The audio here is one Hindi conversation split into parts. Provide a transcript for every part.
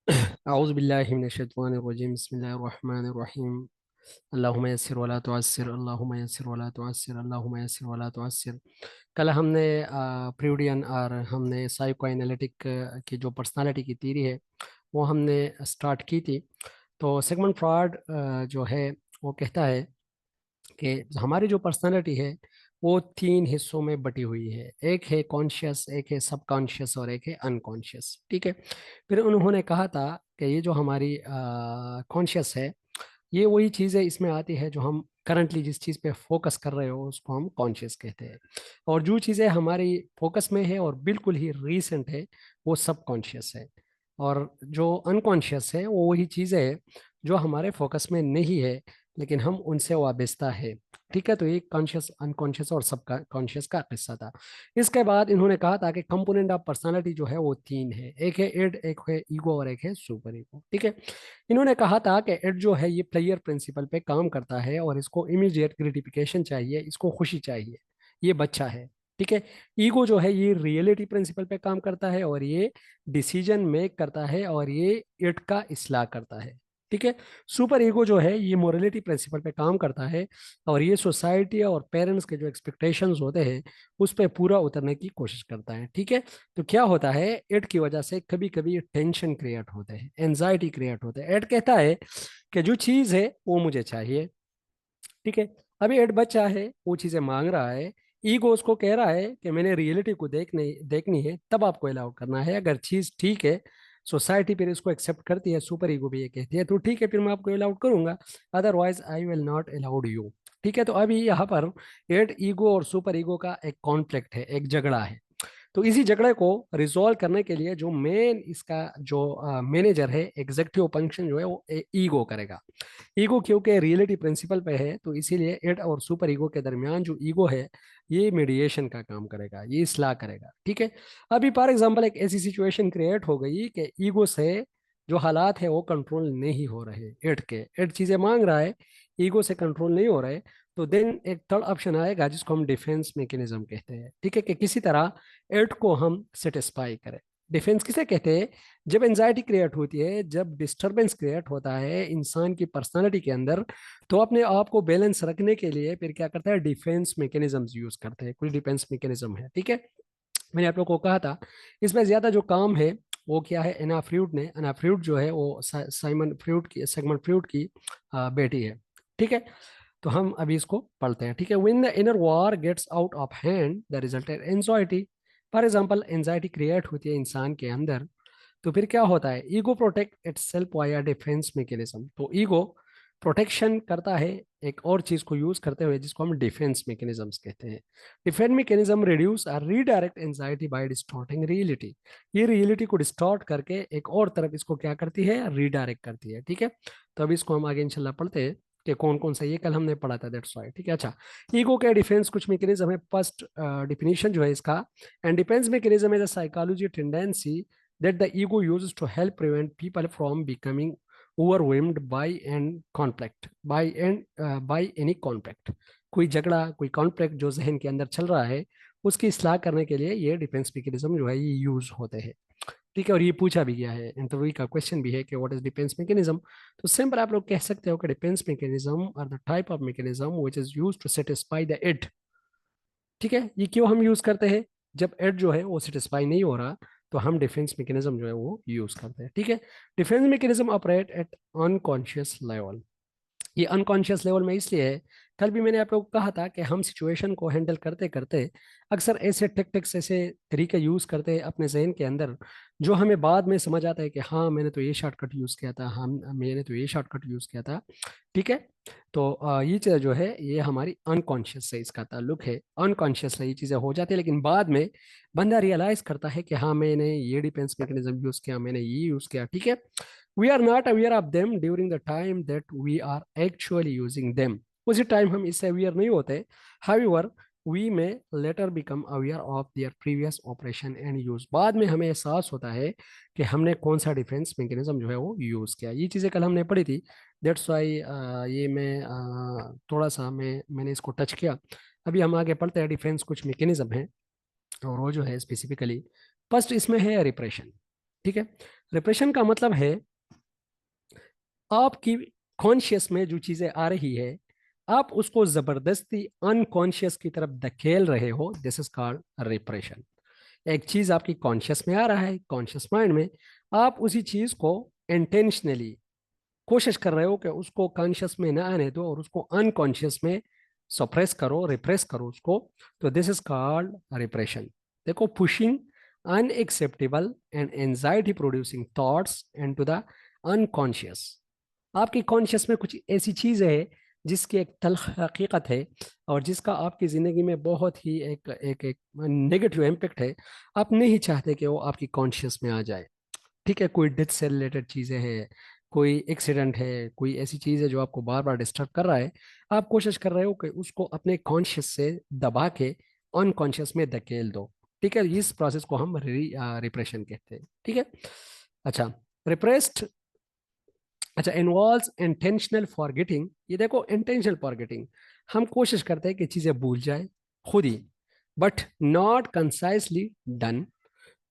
अऊज़ु बिल्लाहि मिनश्शैतानिर्रजीम बिस्मिल्लाहिर्रहमानिर्रहीम अल्लाहुम्मा यस्सिर वला तुअस्सिर अल्लाहुम्मा यस्सिर वला तुअस्सिर अल्लाहुम्मा यस्सिर वला तुअस्सिर। कल हमने फ्रूडियन और हमने साइको एनालिटिक की जो पर्सनालिटी की थ्योरी है वो हमने स्टार्ट की थी। तो सिगमंड फ्रॉयड जो है वो कहता है कि हमारी जो पर्सनालिटी है वो तीन हिस्सों में बटी हुई है। एक है कॉन्शियस, एक है सबकॉन्शियस और एक है अनकॉन्शियस। ठीक है। फिर उन्होंने कहा था कि ये जो हमारी कॉन्शियस है ये वही चीज़ है, इसमें आती है जो हम करंटली जिस चीज़ पे फोकस कर रहे हो उसको हम कॉन्शियस कहते हैं। और जो चीज़ें हमारी फोकस में है और बिल्कुल ही रीसेंट है वो सबकॉन्शियस है। और जो अनकॉन्शियस है वो वही चीज़ें है जो हमारे फोकस में नहीं है लेकिन हम उनसे वाबस्ता है। ठीक है। तो ये कॉन्शियस, अनकॉन्शियस और सब कॉन्शियस का किस्सा था। इसके बाद इन्होंने कहा था कि कंपोनेंट ऑफ पर्सनालिटी जो है वो तीन है, एक है इड, एक है ईगो और एक है सुपर ईगो। ठीक है। इन्होंने कहा था कि इड जो है ये प्लेयर प्रिंसिपल पे काम करता है और इसको इमीडिएट ग्रेटिफिकेशन चाहिए, इसको खुशी चाहिए, ये बच्चा है। ठीक है। ईगो जो है ये रियलिटी प्रिंसिपल पे काम करता है और ये डिसीजन मेक करता है और ये इड का इस्लाह करता है। ठीक है। सुपर ईगो जो है ये मोरलिटी प्रिंसिपल पे काम करता है और ये सोसाइटी और पेरेंट्स के जो एक्सपेक्टेशंस होते हैं उस पर पूरा उतरने की कोशिश करता है। ठीक है। तो क्या होता है, एड की वजह से कभी कभी टेंशन क्रिएट होते हैं, एंजाइटी क्रिएट होते हैं। एड कहता है कि जो चीज़ है वो मुझे चाहिए। ठीक है। अभी एड बच्चा है, वो चीज़ें मांग रहा है। ईगो उसको कह रहा है कि मैंने रियलिटी को देखने देखनी है तब आपको अलाउ करना है। अगर चीज़ ठीक है, सोसाइटी फिर इसको एक्सेप्ट करती है, सुपर ईगो भी ये कहती है तो ठीक है फिर मैं आपको अलाउड करूंगा, otherwise I will not allowed you. ठीक है। तो अभी यहाँ पर एड ईगो और सुपर ईगो का एक कॉन्फ्लिक्ट है, एक झगड़ा है। तो इसी झगड़े को रिजॉल्व करने के लिए जो मेन इसका जो मैनेजर है, एग्जीक्यूटिव फंक्शन जो है वो ईगो करेगा। ईगो क्योंकि रियलिटी प्रिंसिपल पे है तो इसीलिए एड और सुपर ईगो के दरमियान जो ईगो है ये मीडिएशन का काम करेगा, ये इस्लाह करेगा। ठीक है। अभी फॉर एग्जांपल एक ऐसी सिचुएशन क्रिएट हो गई कि ईगो से जो हालात है वो कंट्रोल नहीं हो रहे, एड के एड चीजें मांग रहा है, ईगो से कंट्रोल नहीं हो रहे। तो देन एक थर्ड ऑप्शन आएगा जिसको हम डिफेंस मैकेनिज्म कहते हैं। ठीक है। कि किसी तरह एड को हम सेटिस्फाई करें। डिफेंस किसे कहते हैं? जब एंजाइटी क्रिएट होती है, जब डिस्टरबेंस क्रिएट होता है इंसान की पर्सनालिटी के अंदर, तो अपने आप को बैलेंस रखने के लिए फिर क्या करता है, डिफेंस मैकेनिज्म्स यूज करते हैं। कुछ डिफेंस मैकेनिज्म है। ठीक है। मैंने आप लोग को कहा था इसमें ज्यादा जो काम है वो क्या है, एना फ्रूड ने, एना फ्रूड जो है वो साइमन फ्रूड की, सेगमेंट फ्रूड की बेटी है। ठीक है। तो हम अभी इसको पढ़ते हैं। ठीक है। When the inner war gets out of hand the result है anxiety. For example anxiety create होती है इंसान के अंदर, तो फिर क्या होता है, ego protect itself via defence mechanism. तो ईगो प्रोटेक्शन करता है एक और चीज को यूज करते हुए जिसको हम डिफेंस मैकेनिज्म्स कहते हैं। डिफेंस मैकेनिज्म रिड्यूस और redirect anxiety by distorting reality. ये रियलिटी को डिस्टॉर्ट करके एक और तरफ इसको क्या करती है, रीडायरेक्ट करती है। ठीक है। तो अभी इसको हम आगे इंशाल्लाह पढ़ते हैं कि कौन कौन सा, ये कल हमने पढ़ा था, दैट्स वाई। ठीक है। अच्छा, ईगो के डिफेंस कुछ मैकेनिज्म है। फर्स्ट डिफिनीशन जो है इसका, and defence mechanism is a psychology tendency that the ego uses to help prevent people from becoming overwhelmed by any conflict। कोई झगड़ा, कोई कॉन्फ्लिक्ट जो जहन के अंदर चल रहा है उसकी इस्लाह करने के लिए ये डिफेंस मैकेनिज्म जो है ये यूज होते हैं। ठीक है। और ये पूछा भी गया है, इंटरव्यू का क्वेश्चन भी है कि व्हाट इज डिफेंस मैकेनिज्म। तो सिंपल आप लोग कह सकते हो कि defence mechanism are the type of mechanism which is used to satisfy the id. ठीक है। ये क्यों हम यूज करते हैं, जब एड जो है वो सेटिस्फाई नहीं हो रहा तो हम डिफेंस मैकेनिज्म जो है वो यूज करते हैं। ठीक है। Defence mechanism operate at unconscious level. ये अनकॉन्शियस लेवल में इसलिए है, कल भी मैंने आप लोगों को कहा था कि हम सिचुएशन को हैंडल करते करते अक्सर ऐसे टेक्टिक्स, ऐसे तरीके यूज करते हैं अपने जहन के अंदर जो हमें बाद में समझ आता है कि हाँ मैंने तो ये शॉर्टकट यूज किया था, हम मैंने तो ये शॉर्टकट यूज किया था। ठीक है। तो ये चीज़ जो है ये हमारी अनकॉन्शियस से इसका ताल्लुक है। अनकॉन्शियस ये चीज़ें हो जाती है लेकिन बाद में बंदा रियलाइज करता है कि हाँ मैंने ये डिफेंस मैकेनिज्म यूज किया, मैंने ये यूज किया। ठीक है। We are not aware of them during the time that we are actually using them. उसी टाइम हम इससे अवेयर नहीं होते। However we may later become aware of their previous operation and use. बाद में हमें एहसास होता है कि हमने कौन सा डिफेंस मैकेनिज्म जो है वो यूज किया। ये चीज़ें कल हमने पढ़ी थी, दैट्स वाई ये मैं थोड़ा सा मैंने इसको टच किया। अभी हम आगे पढ़ते हैं, डिफेंस कुछ मैकेनिज्म है और वो जो है स्पेसिफिकली फर्स्ट इसमें है रिप्रेशन। ठीक है। रिप्रेशन का मतलब है आपकी कॉन्शियस में जो चीजें आ रही है, आप उसको जबरदस्ती अनकॉन्शियस की तरफ धकेल रहे हो, दिस इज कॉल्ड रिप्रेशन। एक चीज आपकी कॉन्शियस में आ रहा है, कॉन्शियस माइंड में, आप उसी चीज को इंटेंशनली कोशिश कर रहे हो कि उसको कॉन्शियस में ना आने दो और उसको अनकॉन्शियस में सप्रेस करो, रिप्रेस करो उसको। तो दिस इज कॉल्ड रिप्रेशन। देखो, pushing unacceptable and anxiety producing thoughts into the unconscious. आपकी कॉन्शियस में कुछ ऐसी चीज है जिसकी एक तल्ख हकीकत है और जिसका आपकी ज़िंदगी में बहुत ही एक एक एक नेगेटिव इम्पेक्ट है। आप नहीं चाहते कि वो आपकी कॉन्शियस में आ जाए। ठीक है, कोई डेथ से रिलेटेड चीज़ें हैं, कोई एक्सीडेंट है, कोई ऐसी चीज़ है जो आपको बार बार डिस्टर्ब कर रहा है, आप कोशिश कर रहे हो कि उसको अपने कॉन्शियस से दबा के अनकॉन्शियस में धकेल दो। ठीक है, इस प्रोसेस को हम रिप्रेशन कहते हैं। ठीक है। अच्छा, रिप्रेस्ड, अच्छा, इन्वॉल्व्स इंटेंशनल फॉरगेटिंग। ये देखो, इंटेंशनल फॉरगेटिंग, हम कोशिश करते हैं कि चीज़ें भूल जाए खुद ही, बट नॉट कंसाइसली डन।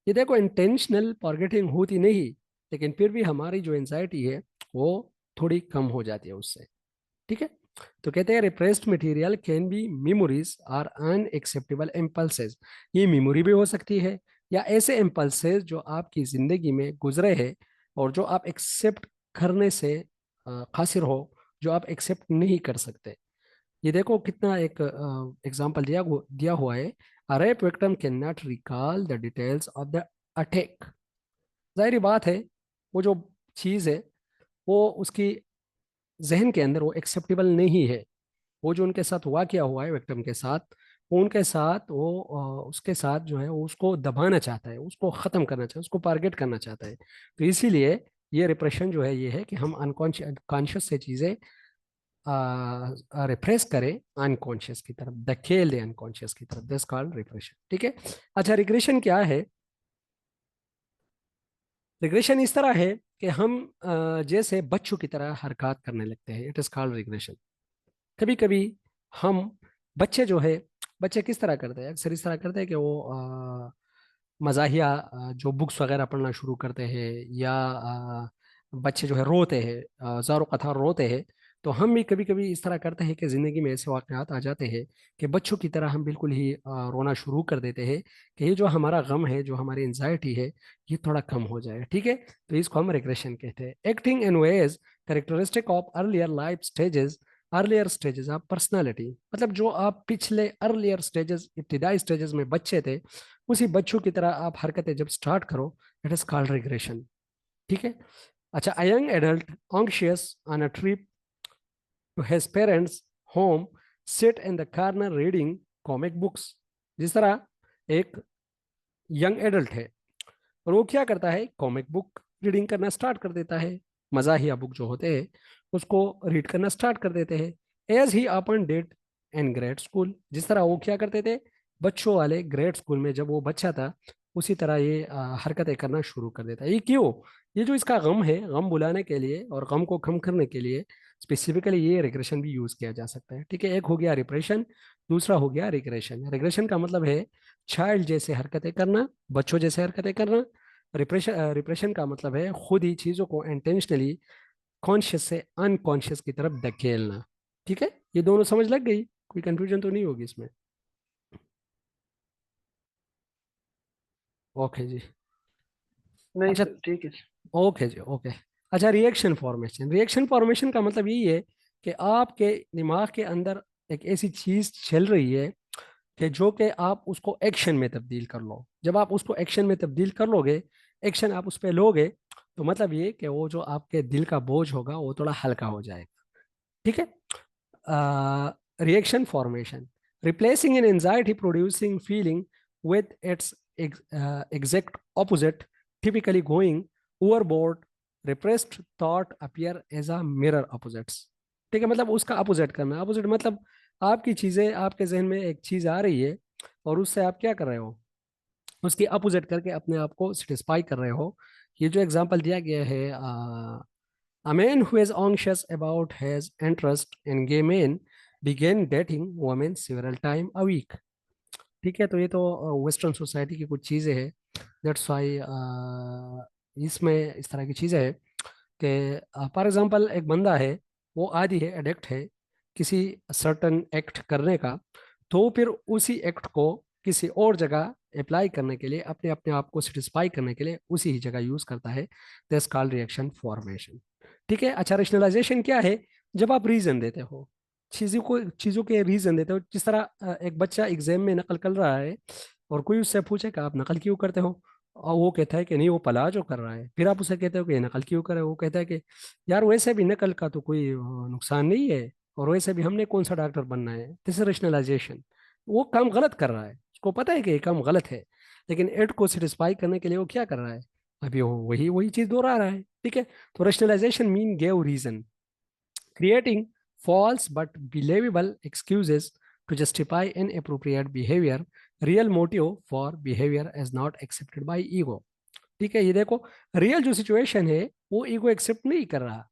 ये देखो, इंटेंशनल फॉरगेटिंग होती नहीं, लेकिन फिर भी हमारी जो एंजाइटी है वो थोड़ी कम हो जाती है उससे। ठीक है। तो कहते हैं repressed material can be memories or unacceptable impulses. ये मेमोरी भी हो सकती है या ऐसे इम्पल्सेस जो आपकी जिंदगी में गुजरे हैं और जो आप एक्सेप्ट करने से कासिर हो, जो आप एक्सेप्ट नहीं कर सकते। ये देखो कितना एक एग्जांपल दिया हुआ है। A rape victim can not recall the details of the attack. जाहिर बात है, वो जो चीज़ है वो उसकी जहन के अंदर वो एक्सेप्टेबल नहीं है। वो जो उनके साथ वाकया हुआ है विक्टिम के साथ, वो उनके साथ वो उसके साथ जो है वो उसको दबाना चाहता है, उसको ख़त्म करना चाहता है, उसको टारगेट करना चाहता है। तो इसीलिए ये रिप्रेशन जो है ये है कि हम अनकॉन्शियस कॉन्शियस से चीज़ें रिप्रेस करें, अनकॉन्शियस की तरफ धकेल दें, अनकॉन्शियस की तरफ, दिस कॉल्ड रिग्रेशन। ठीक है। अच्छा, रिग्रेशन क्या है? रिग्रेशन इस तरह है कि हम जैसे बच्चों की तरह हरकत करने लगते हैं, इट इज कॉल्ड रिग्रेशन। कभी कभी हम, बच्चे जो है, बच्चे किस तरह करते हैं? अक्सर इस तरह करते हैं कि वो मज़ाहिया जो बुक्स वगैरह पढ़ना शुरू करते हैं, या बच्चे जो है रोते हैं, ज़ारो कथार रोते हैं। तो हम भी कभी कभी इस तरह करते हैं कि ज़िंदगी में ऐसे वाक़यात आ जाते हैं कि बच्चों की तरह हम बिल्कुल ही रोना शुरू कर देते हैं कि ये जो हमारा गम है, जो हमारी एंजाइटी है, ये थोड़ा कम हो जाए। ठीक है। तो इसको हम रिग्रेशन कहते हैं। Acting in ways characteristic of earlier life stages. Earlier stages of personality, मतलब जो आप पिछले अर्लियर स्टेजेस, इब्तिदाई स्टेजेस में बच्चे थे, उसी बच्चों की तरह आप हरकतें जब स्टार्ट करो, इट इज कॉल्ड रिग्रेशन। ठीक है। अच्छा, a young adult anxious on a trip to his parents home sit in the corner reading comic books. जिस तरह एक यंग एडल्ट है और वो क्या करता है, कॉमिक बुक रीडिंग करना स्टार्ट कर देता है, मजाहिया बुक जो होते हैं उसको रीड करना स्टार्ट कर देते हैं। As he upon did in grade school, जिस तरह वो क्या करते थे बच्चों वाले ग्रेड स्कूल में जब वो बच्चा था, उसी तरह ये हरकतें करना शुरू कर देता है। ये क्यों? ये जो इसका गम है, गम बुलाने के लिए और गम को कम करने के लिए स्पेसिफिकली ये रिग्रेशन भी यूज किया जा सकता है। ठीक है, एक हो गया रिप्रेशन, दूसरा हो गया रिग्रेशन। रिग्रेशन का मतलब है चाइल्ड जैसे हरकतें करना, बच्चों जैसे हरकतें करना। रिप्रेशन रिप्रेशन का मतलब है खुद ही चीज़ों को इंटेंशनली कॉन्शियस से अनकॉन्शियस की तरफ धकेलना। ठीक है, ये दोनों समझ लग गई? कोई कंफ्यूजन तो नहीं होगी इसमें? ओके जी। नहीं अच्छा, सर, ठीक है। ओके जी, ओके। अच्छा, रिएक्शन फॉर्मेशन। रिएक्शन फॉर्मेशन का मतलब यही है कि आपके दिमाग के अंदर एक ऐसी चीज चल रही है कि जो कि आप उसको एक्शन में तब्दील कर लो। जब आप उसको एक्शन में तब्दील कर लोगे, एक्शन आप उस पर लोगे, तो मतलब ये कि वो जो आपके दिल का बोझ होगा वो थोड़ा हल्का हो जाएगा। ठीक है। Reaction formation, replacing N anxiety producing feeling with its exact opposite, typically going overboard. Repressed thought appear as a mirror opposites. ठीक है, मतलब उसका अपोजिट करना। अपोजिट मतलब आपकी चीजें, आपके जहन में एक चीज आ रही है और उससे आप क्या कर रहे हो, उसकी अपोजिट करके अपने आप को सेटिस्फाई कर रहे हो। ये जो एग्जांपल दिया गया है, a man who is anxious about his interest in gay men began dating women several times a week. ठीक है, तो ये तो वेस्टर्न सोसाइटी की कुछ चीज़ें हैं, दैट्स वाई इसमें इस तरह की चीज़ें हैं कि फॉर एग्जांपल एक बंदा है, वो आदी है, एडिक्ट है किसी सर्टन एक्ट करने का, तो फिर उसी एक्ट को किसी और जगह अप्लाई करने के लिए, अपने अपने आप को सेटिस्फाई करने के लिए उसी ही जगह यूज करता है। That's called reaction formation. ठीक है। अच्छा, रेशनलाइजेशन क्या है? जब आप रीजन देते हो, चीजों के रीजन देते हो। जिस तरह एक बच्चा एग्जाम में नकल कर रहा है और कोई उससे पूछे कि आप नकल क्यों करते हो, और वो कहता है कि नहीं, वो पलाजो कर रहा है। फिर आप उसे कहते हो कि ये नकल क्यों करे, वो कहता है कि यार वैसे भी नकल का तो कोई नुकसान नहीं है, और वैसे भी हमने कौन सा डॉक्टर बनना है। This is rationalization. वो काम गलत कर रहा है, उसको पता है कि ये काम गलत है, लेकिन एड को सेटिस्फाई करने के लिए वो क्या कर रहा है, अभी वो वही वही चीज दोहरा रहा है। ठीक है। तो rationalization mean gave reason, creating false but believable excuses to justify inappropriate behavior. Real motive for behavior is not accepted by ego. ठीक है, ये देखो, रियल जो सिचुएशन है वो ईगो एक्सेप्ट नहीं कर रहा,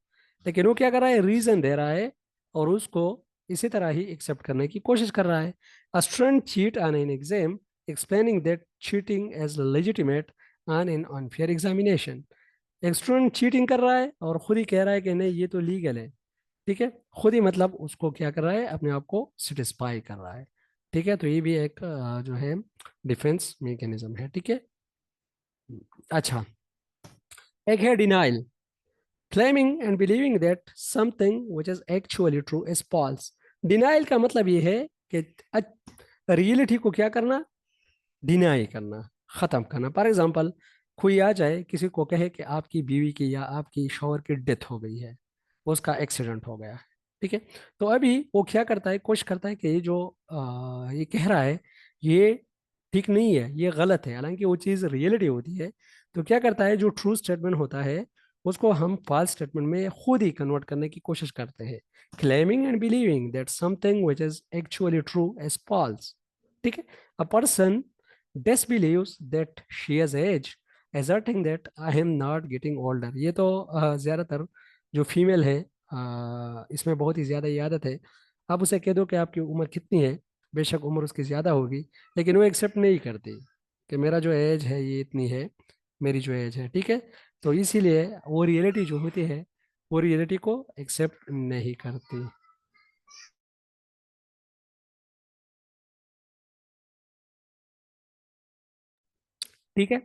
लेकिन वो क्या कर रहा है, रीजन दे रहा है, और उसको इसी तरह ही एक्सेप्ट करने की कोशिश कर रहा है। A student cheat on an exam, explaining that cheating is legitimate on an unfair examination. एक स्टूडेंट चीटिंग कर रहा है और खुद ही कह रहा है कि नहीं, ये तो लीगल है। ठीक है, खुद ही मतलब उसको क्या कर रहा है, अपने आप को सेटिस्फाई कर रहा है। ठीक है, तो ये भी एक जो है डिफेंस मैकेनिज्म है। ठीक है। अच्छा, एक है denial, claiming and believing that something which is actually true is false. Denial का मतलब ये है कि रियलिटी को क्या करना, डिनाई करना, खत्म करना। फॉर एग्जाम्पल, कोई आ जाए किसी को कहे कि आपकी बीवी की या आपकी शौहर की डेथ हो गई है, उसका एक्सीडेंट हो गया है। ठीक है। तो अभी वो क्या करता है, कोशिश करता है कि ये जो ये कह रहा है, ये ठीक नहीं है, ये गलत है, हालांकि वो चीज़ रियलिटी होती है। तो क्या करता है, जो ट्रू स्टेटमेंट होता है उसको हम फॉल्स स्टेटमेंट में खुद ही कन्वर्ट करने की कोशिश करते हैं। Claiming and believing that something which is actually true as false. ठीक है। A person disbelieves that she has age, asserting that I am not getting older. ये तो ज़्यादातर जो फीमेल है, इसमें बहुत ही ज़्यादा ये आदत है। आप उसे कह दो कि आपकी उम्र कितनी है, बेशक उम्र उसकी ज़्यादा होगी, लेकिन वो एक्सेप्ट नहीं करती कि मेरा जो एज है ये इतनी है, मेरी जो एज है। ठीक है। तो इसीलिए वो रियलिटी जो होती है, वो रियलिटी को एक्सेप्ट नहीं करती। ठीक है।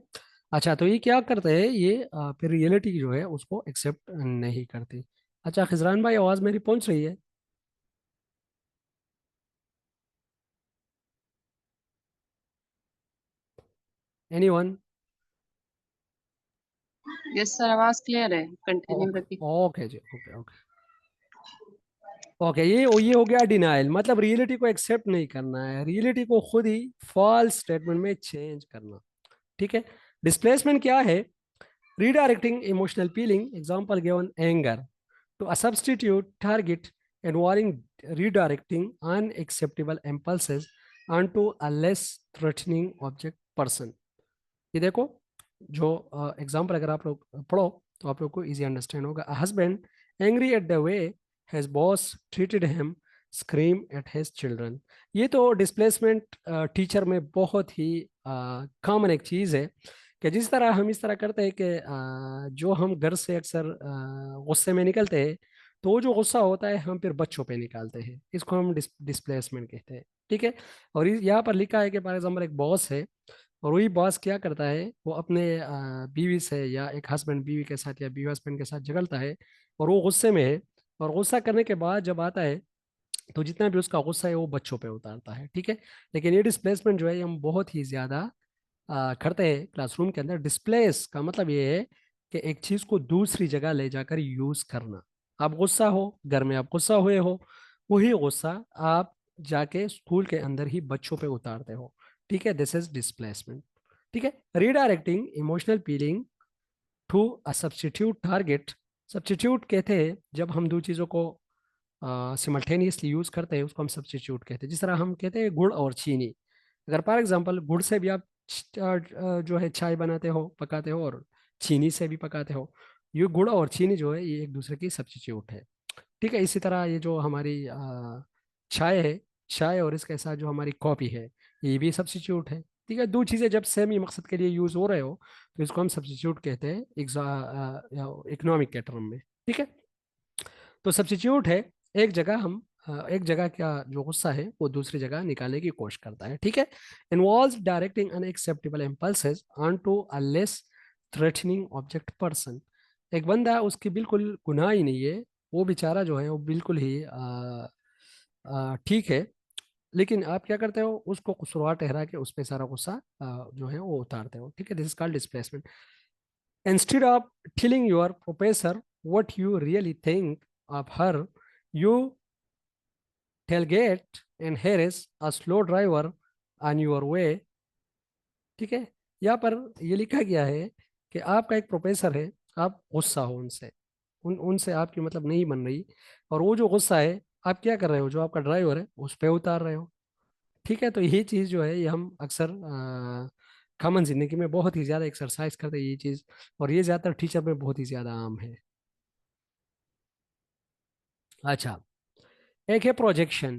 अच्छा, तो ये क्या करते हैं, ये फिर रियलिटी जो है उसको एक्सेप्ट नहीं करती। अच्छा खिजरान भाई, आवाज़ मेरी पहुंच रही है? एनीवन? यस सर, आवाज क्लियर है, कंटिन्यू ओके, रखिए। ओके जी, ओके ओके। ओके, ये हो गया डिनाइल, मतलब रियलिटी को एक्सेप्ट नहीं करना है, रियलिटी को खुद ही फॉल्स स्टेटमेंट में चेंज करना। ठीक है। डिस्प्लेसमेंट क्या है? Redirecting emotional feeling, example given anger, to a substitute target, involving redirecting unacceptable impulses onto a less threatening object person. ये देखो, जो एग्जाम्पल अगर आप लोग पढ़ो तो आप लोग को इजी अंडरस्टैंड होगा। Husband angry at the way has boss treated him, scream at his children. ये तो डिस्प्लेसमेंट टीचर में बहुत ही कॉमन एक चीज़ है, कि जिस तरह हम इस तरह करते हैं कि जो हम घर से अक्सर गुस्से में निकलते हैं, तो वो जो गुस्सा होता है हम फिर बच्चों पे निकालते हैं, इसको हम डिस्प्लेसमेंट कहते हैं। ठीक है। और यहाँ पर लिखा है कि फॉर एग्जाम्पल एक बॉस है, और वही बॉस क्या करता है, वो अपने बीवी से, या एक हस्बैंड बीवी के साथ या बीवी हस्बैंड के साथ झगड़ता है, और वो गुस्से में है, और गुस्सा करने के बाद जब आता है, तो जितना भी उसका गुस्सा है वो बच्चों पे उतारता है। ठीक है। लेकिन ये डिस्प्लेसमेंट जो है, ये हम बहुत ही ज्यादा करते हैं क्लासरूम के अंदर। डिस्प्लेस का मतलब ये है कि एक चीज को दूसरी जगह ले जाकर यूज करना। आप गुस्सा हो, घर में आप गुस्सा हुए हो, वही गुस्सा आप जाके स्कूल के अंदर ही बच्चों पे उतारते हो। ठीक है, दिस इज डिस्प्लेसमेंट। ठीक है। Redirecting emotional feeling to a substitute target. Substitute कहते हैं जब हम दो चीज़ों को सिमल्टेनियसली यूज करते हैं, उसको हम सब्स्टिट्यूट कहते हैं। जिस तरह हम कहते हैं गुड़ और चीनी, अगर फॉर एग्जांपल गुड़ से भी आप जो है चाय बनाते हो, पकाते हो, और चीनी से भी पकाते हो, ये गुड़ और चीनी जो है ये एक दूसरे की सब्स्टिट्यूट है। ठीक है। इसी तरह ये जो हमारी चाय है, चाय और इसके साथ जो हमारी कॉफ़ी है, ये भी सब्स्टिट्यूट है। ठीक है, दो चीजें जब सेम ही मकसद के लिए यूज हो रहे हो तो इसको हम सब्स्टिट्यूट कहते हैं इकोनॉमिक के टर्म में। ठीक है, तो सब्स्टिट्यूट है एक जगह हम एक जगह का जो गुस्सा है वो दूसरी जगह निकालने की कोशिश करता है। ठीक है, involves directing unacceptable impulses onto a less threatening object person. एक बंदा उसकी बिल्कुल गुनाह ही नहीं है, वो बेचारा जो है वो बिल्कुल ही ठीक है, लेकिन आप क्या करते हो, उसको कसूरवार ठहरा के उस पे सारा गुस्सा जो है वो उतारते हो। ठीक है, this is called displacement. Instead of telling your professor what you really think of her, you tailgate and harass a slow driver on your way। ठीक है, यहाँ पर ये लिखा गया है कि आपका एक प्रोफेसर है, आप गुस्सा हो उनसे, उनसे आपकी मतलब नहीं बन रही, और वो जो गुस्सा है आप क्या कर रहे हो, जो आपका ड्राइवर है उस पर उतार रहे हो। ठीक है, तो ये चीज़ जो है ये हम अक्सर कॉमन जिंदगी में बहुत ही ज़्यादा एक्सरसाइज करते हैं ये चीज़, और ये ज़्यादातर टीचर में बहुत ही ज़्यादा आम है। अच्छा, एक है प्रोजेक्शन।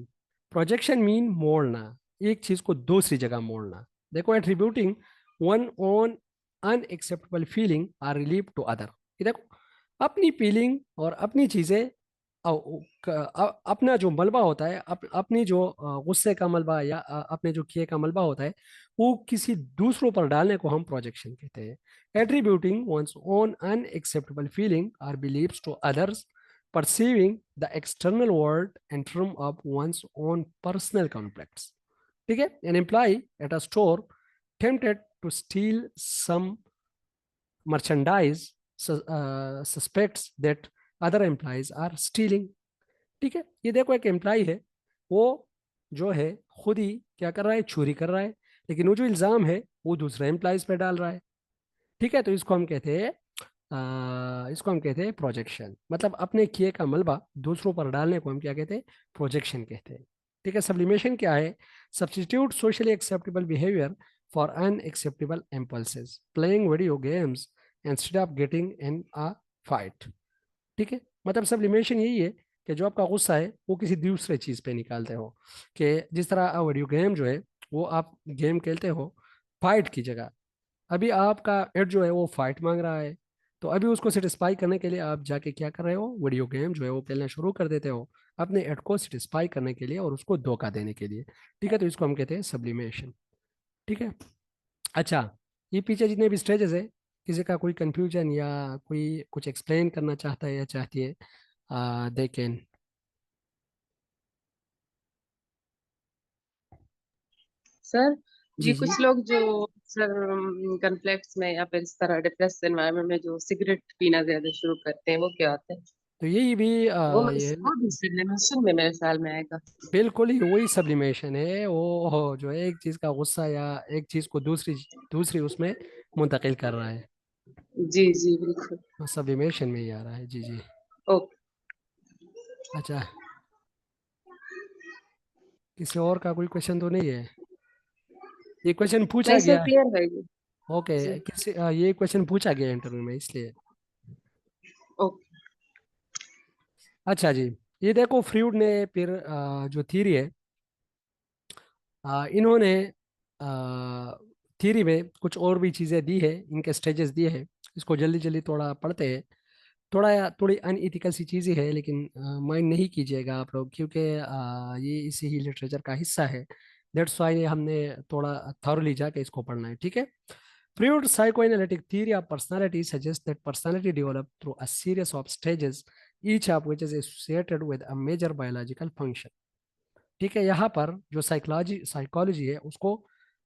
प्रोजेक्शन मीन मोड़ना, एक चीज को दूसरी जगह मोड़ना। देखो, attributing one own unacceptable feeling or relieve to other. ये देखो, अपनी फीलिंग और अपनी चीजें अपना जो मलबा होता है, अपनी जो गुस्से का मलबा या अपने जो किए का मलबा होता है, वो किसी दूसरों पर डालने को हम प्रोजेक्शन कहते हैं। Attributing one's own unacceptable feeling or beliefs to others, perceiving the external world in terms of one's own personal conflicts। ठीक है, an employee at a store tempted to steal some merchandise suspects that other employees are stealing। ठीक है, ये देखो एक एम्प्लॉय है, वो जो है खुद ही क्या कर रहा है, चोरी कर रहा है, लेकिन वो जो इल्जाम है वो दूसरे एम्प्लॉयज पे डाल रहा है। ठीक है, तो इसको हम कहते हैं प्रोजेक्शन। मतलब अपने किए का मलबा दूसरों पर डालने को हम क्या कहते हैं, प्रोजेक्शन कहते हैं। ठीक है, सब्लिमेशन क्या है, substitute socially acceptable behaviour for unacceptable impulses, playing video games instead of getting in a fight. ठीक है, मतलब सब्लिमेशन यही है कि जो आपका गुस्सा है वो किसी दूसरे चीज पे निकालते हो, कि जिस तरह वीडियो गेम जो है वो आप गेम खेलते हो फाइट की जगह, अभी आपका एड जो है वो फाइट मांग रहा है, तो अभी उसको सेटिस्फाई करने के लिए आप जाके क्या कर रहे हो, वीडियो गेम जो है वो खेलना शुरू कर देते हो अपने एड को सेटिस्फाई करने के लिए और उसको धोखा देने के लिए। ठीक है, तो इसको हम कहते हैं सब्लिमेशन। ठीक है, अच्छा, ये पीछे जितने भी स्टेजेस है, किसी का कोई कंफ्यूजन या कोई कुछ एक्सप्लेन करना चाहता है या चाहती है, दे कैन। सर जी, जी जी, कुछ लोग जो सर कॉन्फ्लिक्ट्स में या फिर इस तरह डिप्रेस एनवायरनमेंट में जो सिगरेट पीना ज्यादा शुरू करते हैं, वो क्या होता है? तो यही भी ये वो भी सिग्नेचर में मेरे ख्याल में आएगा। बिल्कुल ही वही सब्लिमेशन है, वो जो है एक चीज का गुस्सा या एक चीज को दूसरी दूसरी उसमें मुंतकिल कर रहा है, जी जी बिल्कुल। सब्लिमेशन में ही आ रहा है। जी जी, ओके। अच्छा, किसी और का कोई क्वेश्चन तो नहीं है, ये क्वेश्चन पूछा नहीं सर, गया। क्लियर है ये। ओके, जी। किसी ये क्वेश्चन पूछा गया इंटरव्यू में इसलिए। ओके। अच्छा जी, ये देखो फ्रूड ने फिर जो थीरी है, इन्होंने थीरी में कुछ और भी चीज़ें दी है, इनके स्टेजेस दिए हैं, इसको जल्दी जल्दी थोड़ा पढ़ते हैं। थोड़ी अनइथिकल सी चीज़ें है, लेकिन माइंड नहीं कीजिएगा आप लोग, क्योंकि ये इसी ही लिटरेचर का हिस्सा है। दैट्स वाई हमने थोड़ा थॉरली जाके इसको पढ़ना है। ठीक है, Freud's psychoanalytic theory of personality suggests that personality develops through a series of stages, each of which is associated with a major biological function। ठीक है, यहाँ पर जो साइकोलॉजी है उसको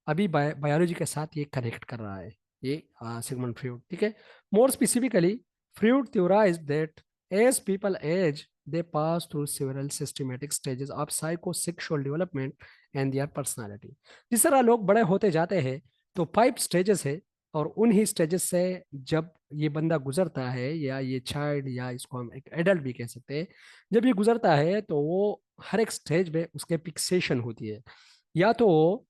अभी बायोलॉजी के साथ ये कनेक्ट कर रहा है, ये सिगमंड फ्रूड। ठीक है, more specifically Freud theorized that as people age they pass through several systematic stages of psychosexual development and their personality। जिस तरह लोग बड़े होते जाते हैं तो 5 स्टेजेस है, और उन्हीं स्टेजेस से जब ये बंदा गुजरता है, या ये चाइल्ड या इसको हम एक एडल्ट भी कह सकते हैं, जब ये गुजरता है तो वो हर एक स्टेज में उसके फिक्सेशन होती है, या तो वो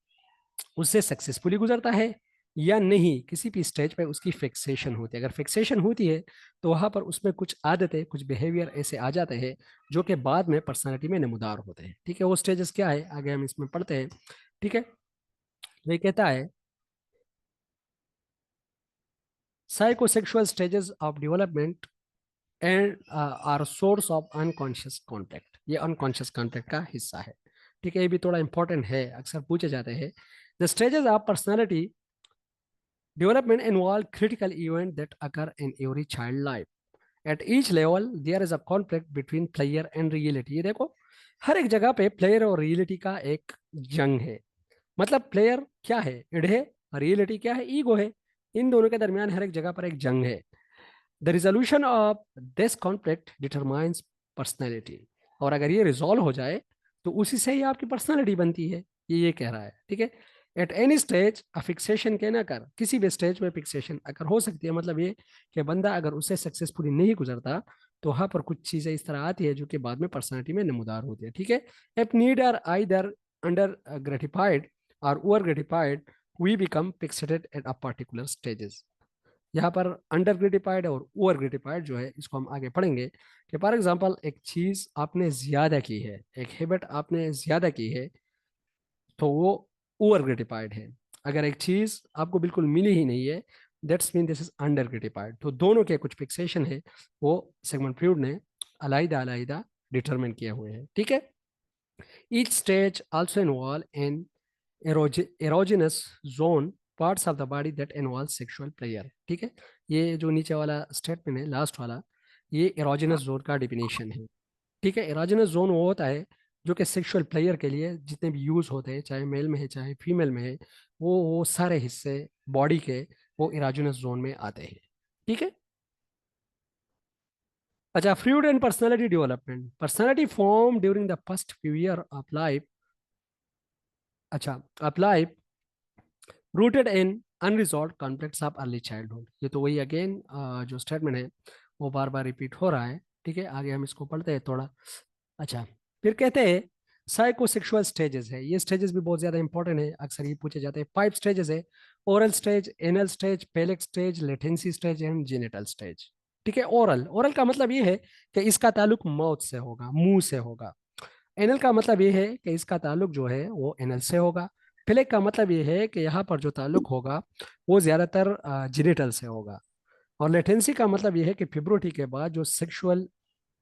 उससे सक्सेसफुली गुजरता है या नहीं, किसी भी स्टेज पे उसकी फिक्सेशन होती है। अगर फिक्सेशन होती है तो वहां पर उसमें कुछ आदतें, कुछ बिहेवियर ऐसे आ जाते हैं जो कि बाद में पर्सनालिटी में नमूदार होते हैं। ठीक है, वो स्टेजेस क्या है आगे हम इसमें पढ़ते हैं। ठीक है, तो ये कहता है psychosexual stages of development and are source of unconscious contact, ये अनकॉन्शियस कॉन्टेक्ट का हिस्सा है। ठीक है, ये भी थोड़ा इंपॉर्टेंट है, अक्सर पूछे जाते हैं। The stages of personality development involve critical event that occur in every child life. At each level there is a conflict between player and reality. ये देखो, हर एक जगह पे प्लेयर और रियलिटी का एक जंग है। मतलब प्लेयर क्या है, इड है, रियलिटी क्या है, ईगो है। इन दोनों के दरमियान हर एक जगह पर एक जंग है। The resolution of this conflict determines personality. और अगर ये रिजॉल्व हो जाए तो उसी से ही आपकी पर्सनैलिटी बनती है, ये कह रहा है। ठीक है, एट एनी स्टेज फिक्सेशन के ना कर, किसी भी स्टेज में फिक्सेशन अगर हो सकती है, मतलब ये कि बंदा अगर उससे सक्सेसफुली नहीं गुजरता तो वहां पर कुछ चीजें इस तरह आती है जो कि बाद में पर्सनैलिटी में नमूदार होती है। ठीक है, if need are either under gratified और over gratified we become fixated at a particular stages. यहाँ पर अंडर ग्रेटिफाइड और ओवर ग्रेटिफाइड जो है इसको हम आगे पढ़ेंगे कि फॉर एग्जांपल एक चीज आपने ज्यादा की है, एक हैबिट आपने ज्यादा की है, तो वो ओवर ग्रेटिफाइड है। अगर एक चीज आपको बिल्कुल मिली ही नहीं है, that's mean this is under gratified. तो दोनों के कुछ फिक्सेशन है, वो सिगमंड फ्रॉइड ने अलग अलग डिटरमिन किए हुए हैं। ठीक है, each stage also involve in erogenous zone parts of the body that involve sexual pleasure। ठीक है, ये जो नीचे वाला स्टेटमेंट है लास्ट वाला, ये erogenous zone का डिफिनेशन है। ठीक है, erogenous zone वो होता है जो कि सेक्सुअल प्लेयर के लिए जितने भी यूज होते हैं, चाहे मेल में है चाहे फीमेल में है, वो सारे हिस्से बॉडी के वो erogenous zone में आते हैं। ठीक है, अच्छा, fluid and personality development, personality form during the first few year of life. अच्छा, of life rooted in unresolved conflicts of early childhood. ये तो वही अगेन जो स्टेटमेंट है वो बार बार रिपीट हो रहा है। ठीक है, आगे हम इसको पढ़ते हैं थोड़ा। अच्छा, फिर कहते हैं साइकोसेक्सुअल स्टेजेस है। ये स्टेजेस भी बहुत ज्यादा इंपॉर्टेंट है, अक्सर ये पूछे जाते हैं। 5 स्टेजेस है: oral stage, anal stage, phallic stage, latency stage and genital stage. ठीक है, ओरल, ओरल का मतलब ये है कि इसका ताल्लुक माउथ से होगा, मुंह से होगा। एनल का मतलब ये है कि इसका ताल्लुक जो है वो एनल से होगा। प्लेग का मतलब ये है कि यहाँ पर जो ताल्लुक होगा वो ज्यादातर जिनिटल से होगा। और लेटेंसी का मतलब ये है कि प्यूबर्टी के बाद जो सेक्सुअल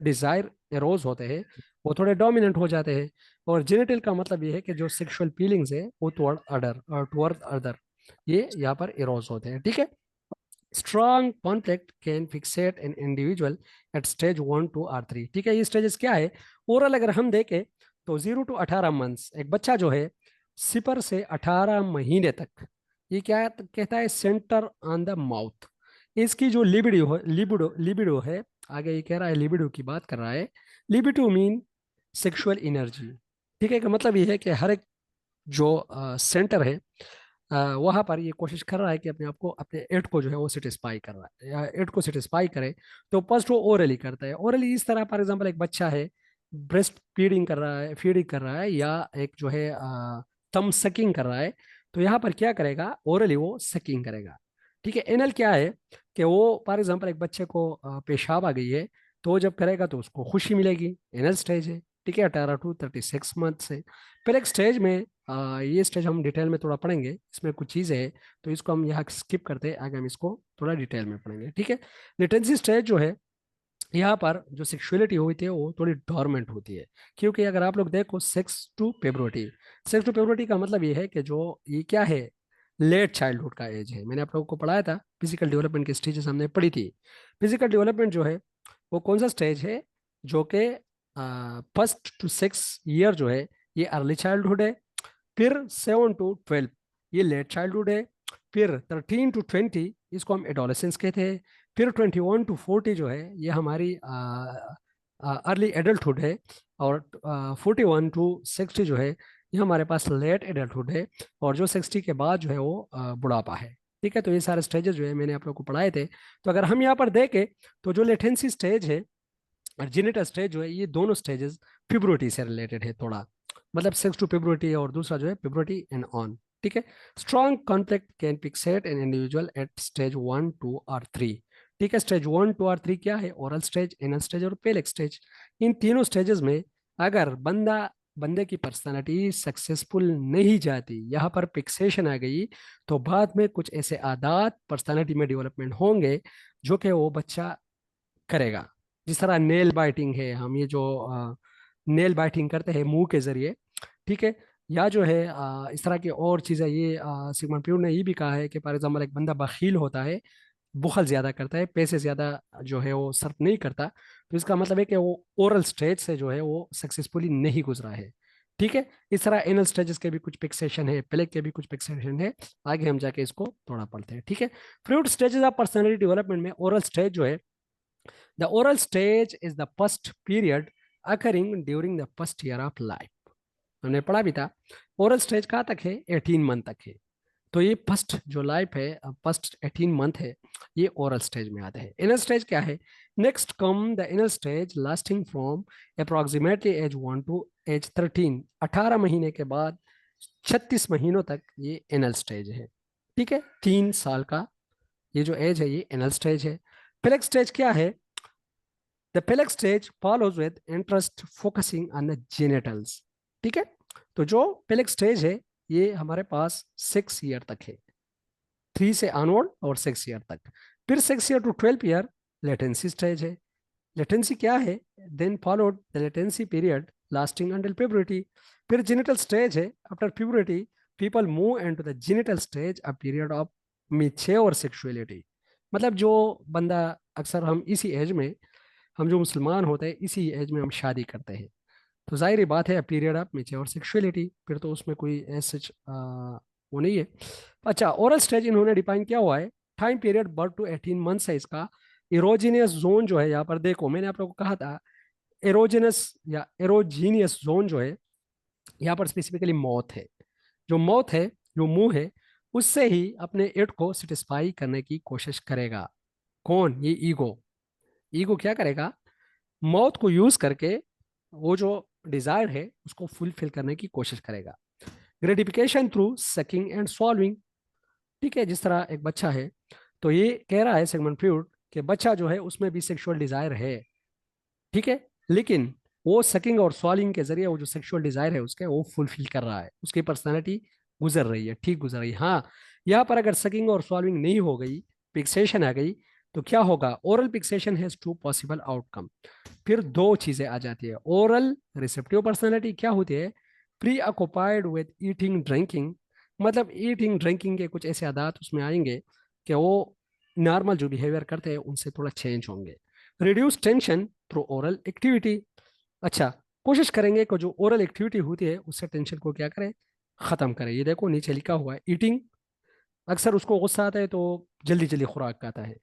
डिजायर एरोज होते हैं वो थोड़े डोमिनेंट हो जाते हैं। और जेनिटल का मतलब ये है कि जो सेक्सुअल फीलिंग्स है वो टुवर्ड अदर ये यहाँ पर एरोज होते हैं। ठीक है, strong conflict can Fixit an individual at stage 1 2 और 3। ठीक है, ये स्टेजेस क्या है, ओवरऑल अगर हम देखें तो 0 to 18 मंथ्स एक बच्चा जो है, 0 से 18 महीने तक, ये क्या कहता है, सेंटर ऑन द माउथ। इसकी जो लिबिडो है, आगे ये कह रहा है लिबिडो की बात कर रहा है। Libido mean sexual energy. ठीक है, का मतलब ये है कि हर एक जो सेंटर है वहां पर ये कोशिश कर रहा है कि अपने आप को, अपने एट को जो है वो सेटिस्फाई कर रहा है, या एट को सेटिस्फाई करे। तो फर्स्ट वो ओरली करता है। ओरली इस तरह, फॉर एग्जांपल एक बच्चा है, ब्रेस्ट फीडिंग कर रहा है, फीडिंग कर रहा है, या एक जो है थंब सकिंग कर रहा है, तो यहाँ पर क्या करेगा, ओरली वो सकिंग करेगा। ठीक है, एनल क्या है कि वो फॉर एग्जांपल एक बच्चे को पेशाब आ गई है, तो वो जब करेगा तो उसको खुशी मिलेगी, एनल स्टेज है। ठीक है, 18 to 36 मंथ से। फिर एक स्टेज में ये स्टेज हम डिटेल में थोड़ा पढ़ेंगे, इसमें कुछ चीज़ें हैं तो इसको हम यहाँ स्किप करते हैं, आगे हम इसको थोड़ा डिटेल में पढ़ेंगे। ठीक है, लेटेंसी स्टेज जो है, यहाँ पर जो सेक्सुअलिटी होती है वो थोड़ी डोरमेंट होती है। क्योंकि अगर आप लोग देखो, सेक्स टू पेब्रिटी का मतलब ये है कि जो ये क्या है, लेट चाइल्डहुड का एज है। मैंने आप लोगों को पढ़ाया था, फिजिकल डेवलपमेंट की स्टेजेस हमने पढ़ी थी। फिजिकल डेवलपमेंट जो है वो कौन सा स्टेज है, जो कि 1 to 6 ईयर जो है ये अर्ली चाइल्डहुड है। फिर 7 to 12 ये लेट चाइल्डहुड है। फिर 13 to 20 इसको हम एडोलेसेंस कहते हैं। फिर 21 to 40 जो है ये हमारी अर्ली एडल्टहुड है। और 41 to 60 जो है ये हमारे पास लेट एडल्टहुड है। और जो 60 के बाद जो है वो बुढ़ापा है। ठीक है, तो ये सारे स्टेजेस जो है मैंने आप लोग को पढ़ाए थे। तो अगर हम यहाँ पर देखें तो जो लेटेंसी स्टेज है और जेनिटल स्टेज जो है, ये दोनों स्टेजेस प्यूबर्टी से रिलेटेड है थोड़ा। मतलब सेक्स टू प्यूबर्टी और दूसरा जो है प्यूबर्टी एंड ऑन। ठीक है, strong conflict can Fixit an individual at stage 1 2 और 3। ठीक है, स्टेज 1 2 और 3 क्या है, ओरल स्टेज, एनल स्टेज और पेलिक स्टेज। इन तीनों स्टेजेस में अगर बंदा बंदे की पर्सनालिटी सक्सेसफुल नहीं जाती, यहाँ पर फिक्सेशन आ गई, तो बाद में कुछ ऐसे आदात पर्सनालिटी में डेवलपमेंट होंगे जो कि वो बच्चा करेगा। जिस तरह नेल बाइटिंग है, हम ये जो नेल बाइटिंग करते हैं मुंह के जरिए, ठीक है, या जो है इस तरह की और चीज़ें, ये सिगमंड फ्रॉइड ने ये भी कहा है कि फॉर एग्जाम्पल एक बंदा बखील होता है, बुखल ज्यादा करता है, पैसे ज्यादा जो है वो सर्फ नहीं करता, तो इसका मतलब है कि वो ओरल स्टेज से जो है वो सक्सेसफुली नहीं गुजरा है। ठीक है, इस तरह एनल स्टेजेस के भी कुछ फिक्सेशन है, प्लेग के भी कुछ फिक्सेशन है, आगे हम जाके इसको थोड़ा पढ़ते हैं। ठीक है, fruit stages of personality development में ओरल स्टेज जो है, the oral stage is the first period occurring during the first year of life. हमने पढ़ा भी था, ओरल स्टेज कहाँ तक है, 18 मंथ तक है। तो ये फर्स्ट जो लाइफ है, फर्स्ट 18 मंथ है, ये ओरल स्टेज में आते हैं। इनर स्टेज क्या है? Next come the inner stage lasting from approximately age 1 to age 13, 18 महीने के बाद 36 महीनों तक ये इनर स्टेज है। ठीक है, 3 साल का ये जो एज है, ये इनर स्टेज है। पेलेक स्टेज क्या है? The phallic stage follows with interest focusing on the genitals. ठीक है, तो जो पेलेक स्टेज है, ये हमारे पास 6 ईयर तक है, 3 से ऑनवर्ड और 6 ईयर तक। फिर 6 year to 12 year latency stage है। लेटेंसी क्या है? Then followed the latency period lasting until puberty. फिर जेनिटल स्टेज है। After puberty people move into the genital stage, a period of mature sexuality. मतलब जो बंदा, अक्सर हम इसी एज में, हम जो मुसलमान होते हैं इसी एज में हम शादी करते हैं, तो जाहिर ही बात है पीरियड ऑफ मेच्योर सेक्सुअलिटी, फिर तो उसमें कोई ऐसे वो नहीं है। अच्छा, ओरल स्टेज इन्होंने डिफाइन किया हुआ है, time period birth to 18 months है इसका। इरोजीनियस जोन जो है, यहाँ पर देखो मैंने आप लोगों को कहा था, एरोजेनस या एरोजीनियस जोन जो है, यहाँ पर स्पेसिफिकली मौत है। जो मौत है, जो मुंह है, उससे ही अपने एट को सेटिस्फाई करने की कोशिश करेगा। कौन? ये ईगो। ईगो क्या करेगा? माउथ को यूज करके वो जो डिजायर है उसको फुलफिल करने की कोशिश करेगा। Gratification through sucking and solving. ठीक है, जिस तरह एक बच्चा है, तो ये कह रहा है सिगमंड फ्रॉइड कि बच्चा जो है उसमें भी सेक्सुअल डिजायर है। ठीक है, लेकिन वो सकिंग और सॉलिंग के जरिए वो जो सेक्सुअल डिजायर है उसके, वो फुलफिल कर रहा है, उसकी पर्सनालिटी गुजर रही है, ठीक गुजर रही है। हाँ, यहाँ पर अगर सकिंग और सॉल्विंग नहीं हो गई, पिक्सेशन आ गई, तो क्या होगा? Oral fixation has two possible outcome. फिर दो चीजें आ जाती है। ओरल रिसेप्टिव पर्सनालिटी क्या होती है? Pre occupied with eating drinking. मतलब ईटिंग ड्रिंकिंग के कुछ ऐसे आदात उसमें आएंगे कि वो नॉर्मल जो बिहेवियर करते हैं उनसे थोड़ा चेंज होंगे। Reduce tension through oral activity. अच्छा, कोशिश करेंगे कि जो ओरल एक्टिविटी होती है उससे टेंशन को क्या करें? खत्म करें। ये देखो नीचे लिखा हुआ है ईटिंग, अक्सर उसको गुस्सा आता है तो जल्दी जल्दी खुराक खाता है।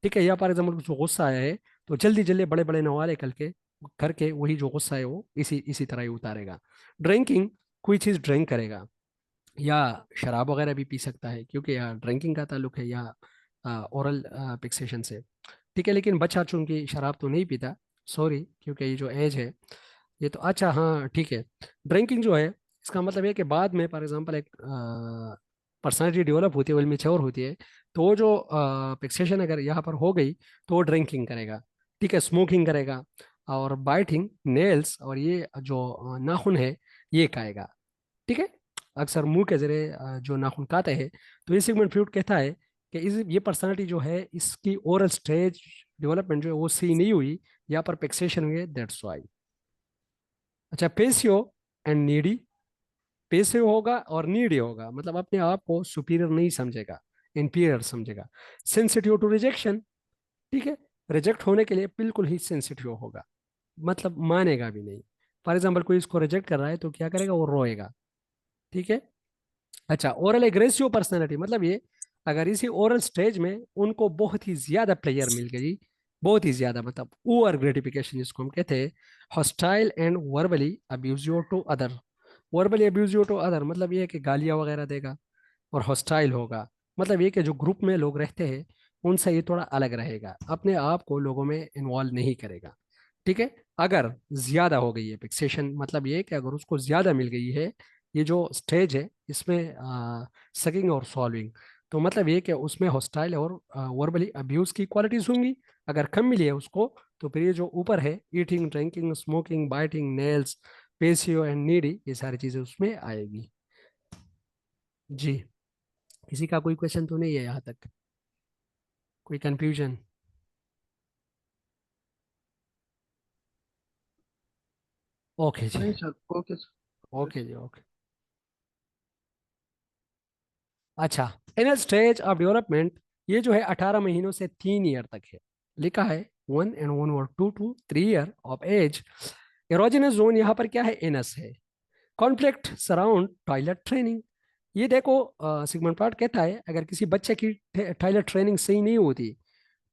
ठीक है, या फॉर एग्जाम्पल उसको गुस्सा आया है तो जल्दी जल्दी बड़े बड़े नवाले करके करके वही जो गुस्सा है वो इसी इसी तरह ही उतारेगा। ड्रिंकिंग, कोई चीज़ ड्रिंक करेगा, या शराब वगैरह भी पी सकता है, क्योंकि या ड्रिंकिंग का ताल्लुक है या ओरल फिक्सेशन से। ठीक है, लेकिन बच्चा चूंकि शराब तो नहीं पीता, सॉरी, क्योंकि ये जो एज है ये तो, अच्छा हाँ ठीक है। ड्रिंकिंग जो है, इसका मतलब है कि बाद में फॉर एग्जांपल एक पर्सनालिटी डेवलप होती है, वेल मेच्योर होती है, तो वो जो फिक्सेशन अगर यहाँ पर हो गई तो वो ड्रिंकिंग करेगा। ठीक है, स्मोकिंग करेगा, और बाइटिंग नेल्स, और ये जो नाखून है ये खाएगा। ठीक है, अक्सर मुंह के जरिए जो नाखून काते हैं। तो ये सिगमंड फ्रॉइड कहता है कि इस ये पर्सनालिटी जो है इसकी ओरल स्टेज डेवलपमेंट जो है वो सही नहीं हुई, यहाँ पर फिक्सेशन हुए, दैट्स वाई। अच्छा, पेशियो एंड नीडी। पेसिव होगा और नीडी होगा, मतलब अपने आप को सुपीरियर नहीं समझेगा, इंपीरियर समझेगा। Sensitive to rejection. ठीक है, रिजेक्ट होने के लिए बिल्कुल ही सेंसिटिव होगा, मतलब मानेगा भी नहीं। फॉर एग्जाम्पल कोई इसको रिजेक्ट कर रहा है तो क्या करेगा? वो रोएगा। ठीक है। अच्छा, ओरल एग्रेसिव पर्सनैलिटी, मतलब ये, अगर इसी ओरल स्टेज में उनको बहुत ही ज्यादा प्लेयर मिल गई, बहुत ही ज्यादा, मतलब ओवर ग्रेटिफिकेशन जिसको हम कहते हैं, hostile and verbally abusive to other. Verbally abusive to other मतलब ये है कि गालियां वगैरह देगा, और हॉस्टाइल होगा, मतलब ये कि जो ग्रुप में लोग रहते हैं उनसे ये थोड़ा अलग रहेगा, अपने आप को लोगों में इन्वॉल्व नहीं करेगा। ठीक है, अगर ज्यादा हो गई है फिक्सेशन, मतलब ये कि अगर उसको ज्यादा मिल गई है ये जो स्टेज है इसमें सकिंग और सॉल्विंग, तो मतलब ये कि उसमें हॉस्टाइल और वर्बली अब्यूज की क्वालिटीज होंगी। अगर कम मिली है उसको, तो फिर ये जो ऊपर है eating drinking smoking biting nails, patio and needy, ये सारी चीजें उसमें आएगी। जी, किसी का कोई क्वेश्चन तो नहीं है यहाँ तक, कोई कंफ्यूजन? ओके जी। नहीं सर, ओके सर। ओके जी, ओके। अच्छा, इनर स्टेज ऑफ डेवलपमेंट, ये जो है 18 महीनों से 3 ईयर तक है। लिखा है 1 and 1 और 2 to 3 year of age. Erogenous zone यहाँ पर क्या है, एनस है। Conflict surround toilet training. ये देखो, सिगमंड फ्रॉइड कहता है अगर किसी बच्चे की टॉयलेट ट्रेनिंग सही नहीं होती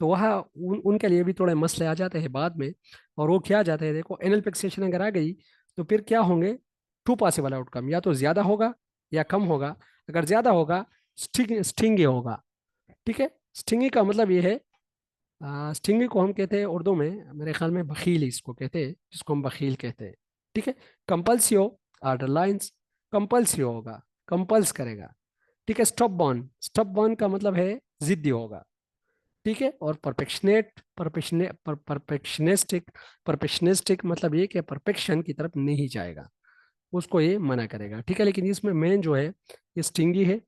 तो वहाँ उनके लिए भी थोड़े मसले आ जाते हैं बाद में। और वो क्या जाते हैं, देखो एनल फिक्सेशन अगर आ गई तो फिर क्या होंगे, टू पॉसिबल आउटकम, या तो ज्यादा होगा या कम होगा। अगर ज्यादा होगा, स्टिंगी होगा। ठीक है, स्टिंगी का मतलब ये है, स्टिंगी को हम कहते हैं उर्दू में, मेरे ख्याल में बखील इसको कहते हैं, जिसको हम बखील कहते हैं। ठीक है, कंपल्सियो आर्डर लाइन्स, कंपल्सियो होगा, कंपल्स करेगा। ठीक है, स्टॉप बॉर्न, स्टॉप बॉर्न का मतलब है जिद्दी होगा। ठीक है, और परफेक्शनिस्टिक, परफेक्शनिस्टिक मतलब ये कि परफेक्शन की तरफ नहीं जाएगा, उसको ये मना करेगा। ठीक है, लेकिन इसमें मेन जो है ये स्टिंगी है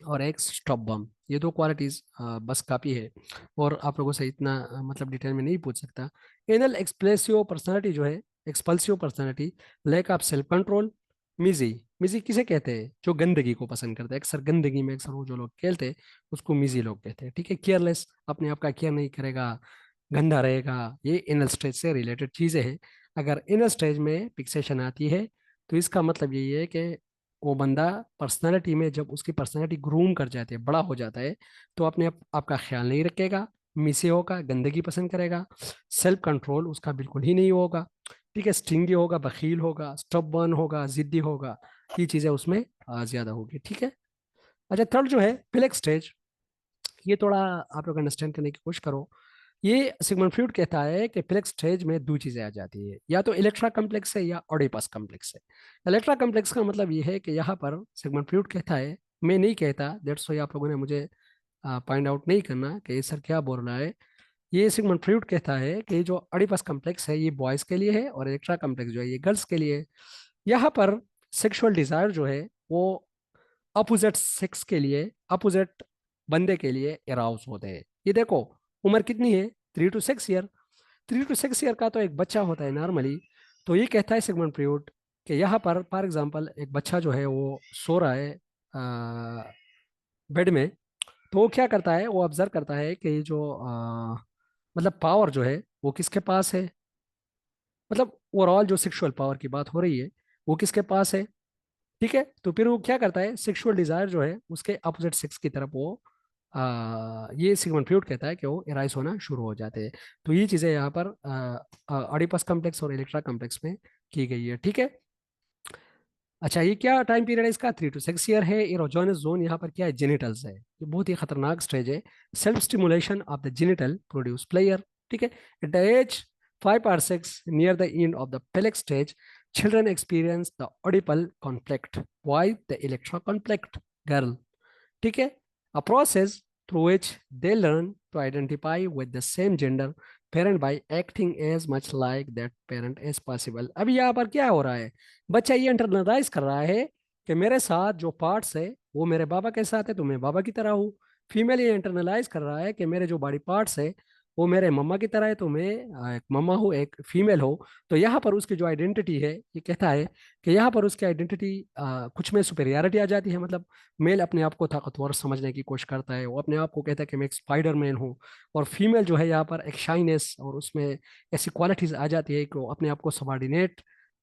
और एक स्टॉप बम, ये दो क्वालिटीज बस काफ़ी है। और आप लोगों से इतना मतलब डिटेल में नहीं पूछ सकता। एनल एक्सप्रेसिव पर्सनालिटी जो है, expulsive personality, lack of self control. मिजी, मिजी किसे कहते हैं, जो गंदगी को पसंद करते हैं, अक्सर गंदगी में अक्सर वो जो लोग खेलते हैं उसको मिजी लोग कहते हैं। ठीक है, केयरलेस, अपने आप का केयर नहीं करेगा, गंदा रहेगा, ये इनर स्टेज से रिलेटेड चीज़ें हैं। अगर इनर स्टेज में फिक्सेशन आती है तो इसका मतलब यही है कि वो बंदा पर्सनालिटी में, जब उसकी पर्सनालिटी ग्रूम कर जाती है, बड़ा हो जाता है, तो अपने आपका ख्याल नहीं रखेगा, मिसे होगा, गंदगी पसंद करेगा, सेल्फ कंट्रोल उसका बिल्कुल ही नहीं होगा। ठीक है, स्टिंगी होगा, बखील होगा, स्टबर्न होगा, जिद्दी होगा, ये चीज़ें उसमें ज़्यादा होगी। ठीक है। अच्छा, थर्ड जो है फ्लेक स्टेज, ये थोड़ा आप लोग अंडरस्टैंड करने की कोशिश करो। ये सिगमंड फ्रॉइड कहता है कि फ्लेक्स स्टेज में दो चीजें आ जाती है, या तो इलेक्ट्रा कम्प्लेक्स है या ओडिपस कम्प्लेक्स है। इलेक्ट्रा कम्प्लेक्स का मतलब ये है कि यहाँ पर सिगमंड फ्रॉइड कहता है, मैं नहीं कहता, दैट्स व्हाई आप लोगों ने मुझे फाइंड आउट नहीं करना कि ये सर क्या बोल रहा है। ये सिगमंड फ्रॉइड कहता है कि जो ओडिपस कम्प्लेक्स है ये बॉयज के लिए है और इलेक्ट्रा कम्प्लेक्स जो है ये गर्ल्स के लिए है। यहाँ पर सेक्सुअल डिजायर जो है वो अपोजिट सेक्स के लिए, अपोजिट बंदे के लिए एराउज होते हैं। ये देखो, उम्र कितनी है, 3 to 6 ईयर। 3 to 6 ईयर का तो एक बच्चा होता है नॉर्मली। तो ये कहता है सिगमंड फ्रॉइड कि यहाँ पर फॉर एग्जांपल एक बच्चा जो है वो सो रहा है बेड में, तो वो क्या करता है, वो ऑब्जर्व करता है कि ये जो मतलब पावर जो है वो किसके पास है, मतलब ओवरऑल जो सेक्सुअल पावर की बात हो रही है वो किसके पास है। ठीक है, तो फिर वो क्या करता है, सेक्सुअल डिजायर जो है उसके अपोजिट सेक्स की तरफ वो ये सिगमंड फ्रॉइड कहता है कि वो एराइज होना शुरू हो जाते हैं। तो ये चीजें यहाँ पर ऑडिपस कम्प्लेक्स और इलेक्ट्रा कम्प्लेक्स में की गई है। ठीक है। अच्छा, ये क्या टाइम पीरियड है इसका, 3 to 6 ईयर है। इरोजोनस जोन यहाँ पर क्या है, जेनिटल्स है, ये बहुत ही खतरनाक स्टेज है। Self stimulation of the genital produce pleasure. ठीक है, at the age 5 or 6 near the end of the phallic stage, children experience the audible conflict. Why the electro conflict, girl? ठीक है, a process through which they learn to identify with the same gender parent by acting as much like that parent as possible. अभी यहाँ पर क्या हो रहा है, बच्चा ये इंटरनलाइज कर रहा है कि मेरे साथ जो पार्ट्स है वो मेरे बाबा के साथ है तो मैं बाबा की तरह हूँ। फीमेल ये इंटरनलाइज कर रहा है कि मेरे जो बॉडी पार्ट्स है वो मेरे मम्मा की तरह है तो मैं एक मम्मा हूँ, एक फीमेल हो। तो यहाँ पर उसकी जो आइडेंटिटी है, ये कहता है कि यहाँ पर उसकी आइडेंटिटी कुछ में सुपेरियरिटी आ जाती है। मतलब मेल अपने आप को ताकतवर समझने की कोशिश करता है, वो अपने आप को कहता है कि मैं एक स्पाइडरमैन हूँ। और फीमेल जो है यहाँ पर एक शाइनेस और उसमें ऐसी क्वालिटीज आ जाती है कि वो अपने आप को सबॉर्डिनेट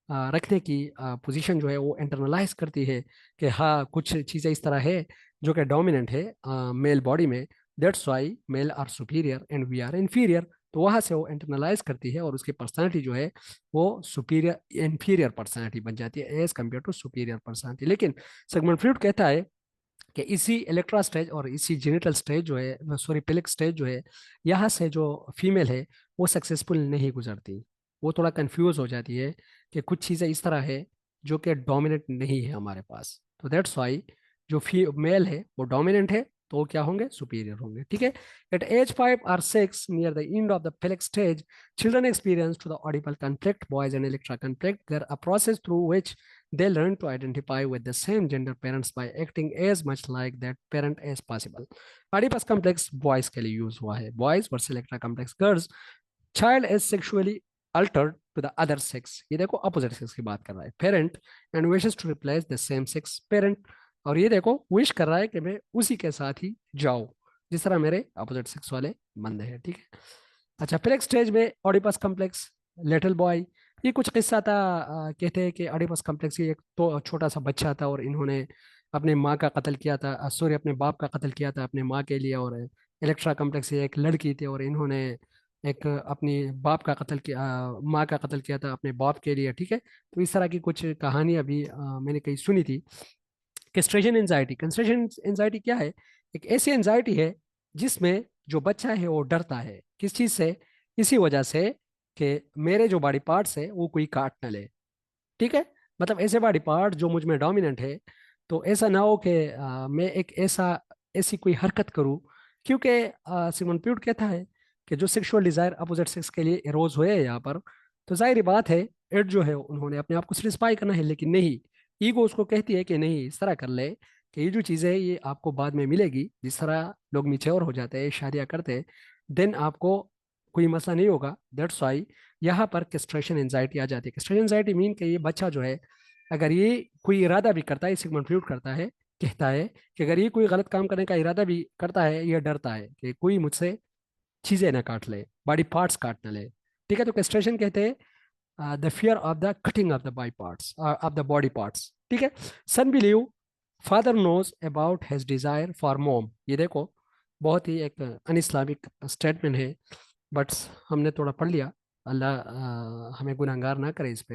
रखने की पोजीशन जो है वो इंटरनलाइज करती है कि हाँ कुछ चीज़ें इस तरह है जो कि डोमिनेंट है मेल बॉडी में, that's why male are superior and we are inferior. तो वहां से वो इंटरनलाइज करती है और उसकी पर्सनालिटी जो है वो सुपीरियर इन्फीरियर पर्सनालिटी बन जाती है as compare to superior personality. लेकिन सिगमंड फ्रॉइड कहता है कि इसी इलेक्ट्रा स्टेज और इसी जेनिटल स्टेज जो है, सॉरी पेलिक स्टेज जो है, यहाँ से जो फीमेल है वो सक्सेसफुल नहीं गुजरती। वो थोड़ा कंफ्यूज हो जाती है कि कुछ चीज़ें इस तरह है जो कि डोमिनेंट नहीं है हमारे पास। तो दैट्स वाई जो फी मेल है वो डोमिनेंट है तो वो क्या होंगे, सुपीरियर होंगे, ठीक है। एट एज 5 और 6 near the end of the phallic stage children experience to the audible conflict, boys and electra conflict. There a process through which they learn to identify with the same gender parents by acting as much like that parent as possible. Oedipus complex boys के लिए यूज हुआ है, boys versus electra complex girls. Child is sexually altered to the other sex. ये देखो opposite sex की बात कर रहा है, parent and wishes to replace the same sex parent. और ये देखो विश कर रहा है कि मैं उसी के साथ ही जाऊं जिस तरह मेरे अपोजिट सेक्स वाले बंदे हैं, ठीक है। अच्छा, फिर एक स्टेज में ऑडिपस कॉम्प्लेक्स लिटिल बॉय, ये कुछ किस्सा था। कहते हैं कि ऑडिपस कॉम्प्लेक्स ये एक तो छोटा सा बच्चा था और इन्होंने अपने माँ का कत्ल किया था, सॉरी अपने बाप का कत्ल किया था अपने माँ के लिए। और इलेक्ट्रा कॉम्प्लेक्स ये एक लड़की थी और इन्होंने एक अपनी बाप का कत्ल किया, माँ का कत्ल किया था अपने बाप के लिए, ठीक है। तो इस तरह की कुछ कहानी अभी मैंने कहीं सुनी थी। कंस्ट्रेशन एंजाइटी, कंस्ट्रेशन एंजाइटी क्या है, एक ऐसी एंजाइटी है जिसमें जो बच्चा है वो डरता है किस चीज से, इसी वजह से कि मेरे जो बॉडी पार्ट्स है वो कोई काट ना ले, ठीक है। मतलब ऐसे बॉडी पार्ट जो मुझ में डोमिनेंट है, तो ऐसा ना हो कि मैं एक ऐसी कोई हरकत करूं, क्योंकि सिमोन फ्रॉइड कहता है कि जो सेक्सुअल डिजायर अपोजिट सेक्स के लिए एरोज हुए हैं यहाँ पर, तो जाहिर बात है एड जो है उन्होंने अपने आप को सेटिस्फाई करना है, लेकिन नहीं, ईगो उसको कहती है कि नहीं, इस तरह कर ले कि ये जो चीज़ें है ये आपको बाद में मिलेगी। जिस तरह लोग मैच्योर हो जाते हैं, शादियां करते हैं, देन आपको कोई मसला नहीं होगा। दैट्स वाई यहाँ पर कैस्ट्रेशन एंजाइटी आ जाती है। कैस्ट्रेशन एंजाइटी मीन कि ये बच्चा जो है, अगर ये कोई इरादा भी करता है, सिगमंड फ्रॉइड करता है, कहता है कि अगर ये कोई गलत काम करने का इरादा भी करता है, ये डरता है कि कोई मुझसे चीजें ना काट ले, बॉडी पार्ट्स काट ना ले, ठीक है। तो कैस्ट्रेशन कहते हैं the fear of the cutting of the body parts, of the body parts, ठीक है। Son believe father knows about his desire for mom, ये देखो बहुत ही एक अन इस्लामिक स्टेटमेंट है, बट हमने थोड़ा पढ़ लिया। अल्लाह हमें गुनहगार ना करे इस पे।